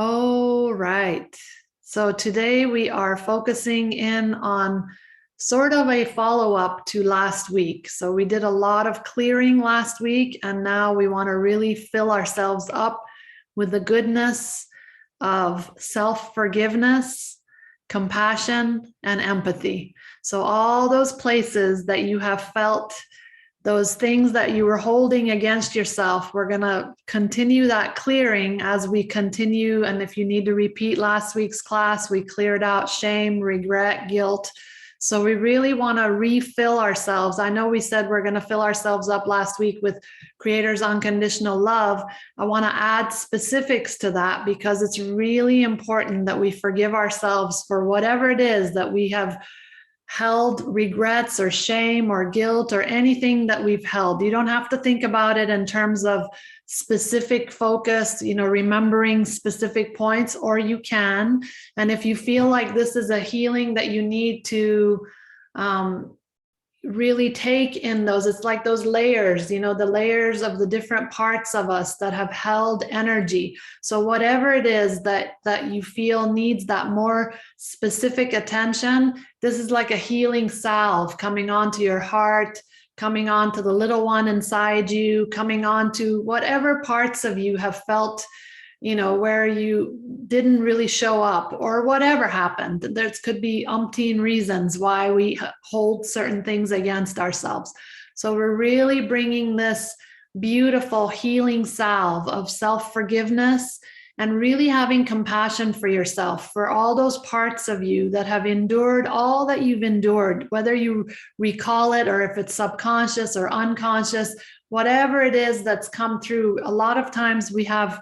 Oh, right. So today we are focusing in on sort of a follow-up to last week. So we did a lot of clearing last week, and now we want to really fill ourselves up with the goodness of self-forgiveness, compassion, and empathy. So all those places that you have felt those things that you were holding against yourself, we're going to continue that clearing as we continue. And if you need to repeat last week's class, we cleared out shame, regret, guilt. So we really want to refill ourselves. I know we said we're going to fill ourselves up last week with Creator's unconditional love. I want to add specifics to that because it's really important that we forgive ourselves for whatever it is that we have held regrets or shame or guilt or anything that we've held. You don't have to think about it in terms of specific focus, remembering specific points, or you can. And if you feel like this is a healing that you need to really take in those, it's like those layers, the layers of the different parts of us that have held energy. So whatever it is that you feel needs that more specific attention, this is like a healing salve coming onto your heart, coming onto the little one inside you, coming onto whatever parts of you have felt where you didn't really show up or whatever happened. There could be umpteen reasons why we hold certain things against ourselves. So we're really bringing this beautiful healing salve of self-forgiveness and really having compassion for yourself, for all those parts of you that have endured all that you've endured, whether you recall it or if it's subconscious or unconscious, whatever it is that's come through. A lot of times we have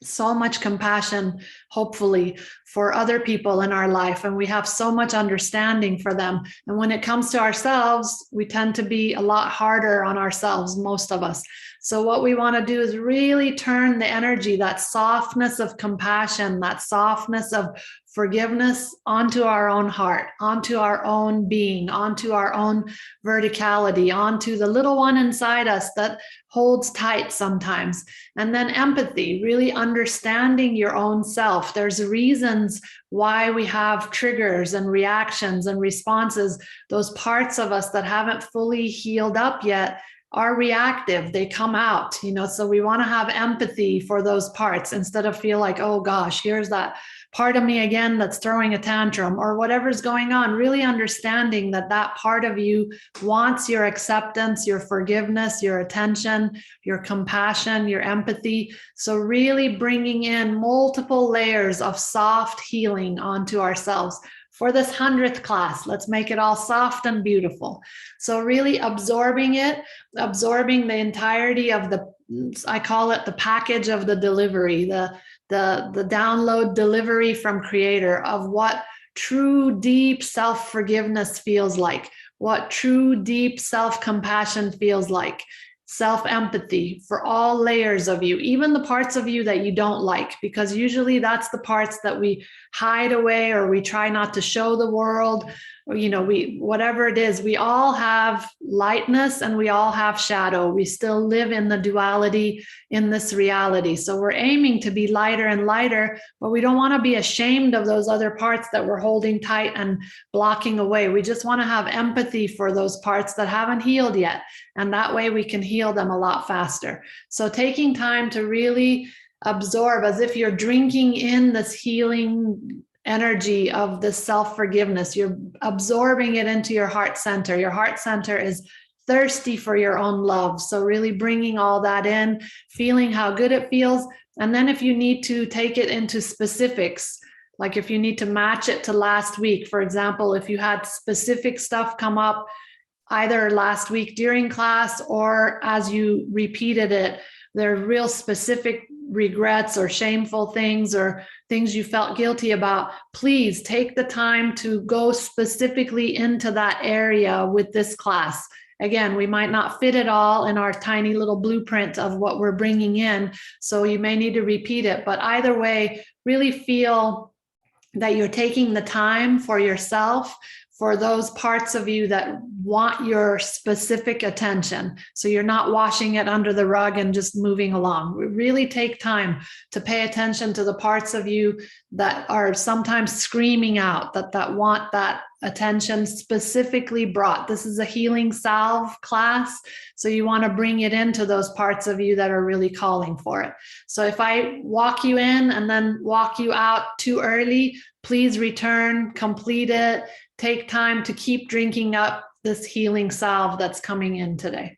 so much compassion, hopefully, for other people in our life, and we have so much understanding for them. And when it comes to ourselves, we tend to be a lot harder on ourselves, most of us. So what we want to do is really turn the energy, that softness of compassion, that softness of forgiveness onto our own heart, onto our own being, onto our own verticality, onto the little one inside us that holds tight sometimes. And then empathy, really understanding your own self. There's reasons why we have triggers and reactions and responses. Those parts of us that haven't fully healed up yet are reactive. They come out, so we want to have empathy for those parts instead of feel like, oh gosh, here's that part of me again that's throwing a tantrum or whatever's going on. Really understanding that that part of you wants your acceptance, your forgiveness, your attention, your compassion, your empathy. So really bringing in multiple layers of soft healing onto ourselves. For this 100th class, let's make it all soft and beautiful. So really absorbing it, absorbing the entirety of I call it the package of the delivery, the download delivery from Creator of what true deep self-forgiveness feels like, what true deep self-compassion feels like, self-empathy for all layers of you, even the parts of you that you don't like, because usually that's the parts that we hide away or we try not to show the world, or whatever it is. We all have lightness and we all have shadow. We still live in the duality in this reality. So we're aiming to be lighter and lighter, but we don't want to be ashamed of those other parts that we're holding tight and blocking away. We just want to have empathy for those parts that haven't healed yet. And that way we can heal them a lot faster. So taking time to really absorb, as if you're drinking in this healing energy of this self-forgiveness. You're absorbing it into your heart center. Your heart center is thirsty for your own love. So really bringing all that in, feeling how good it feels. And then if you need to take it into specifics, like if you need to match it to last week, for example, if you had specific stuff come up either last week during class or as you repeated it, there are real specific regrets or shameful things or things you felt guilty about, please take the time to go specifically into that area with this class. Again, we might not fit it all in our tiny little blueprint of what we're bringing in, so you may need to repeat it. But either way, really feel that you're taking the time for yourself, for those parts of you that want your specific attention. So you're not washing it under the rug and just moving along. We really take time to pay attention to the parts of you that are sometimes screaming out, that want that attention specifically brought. This is a healing salve class, so you want to bring it into those parts of you that are really calling for it. So if I walk you in and then walk you out too early, please return, complete it, take time to keep drinking up this healing salve that's coming in today.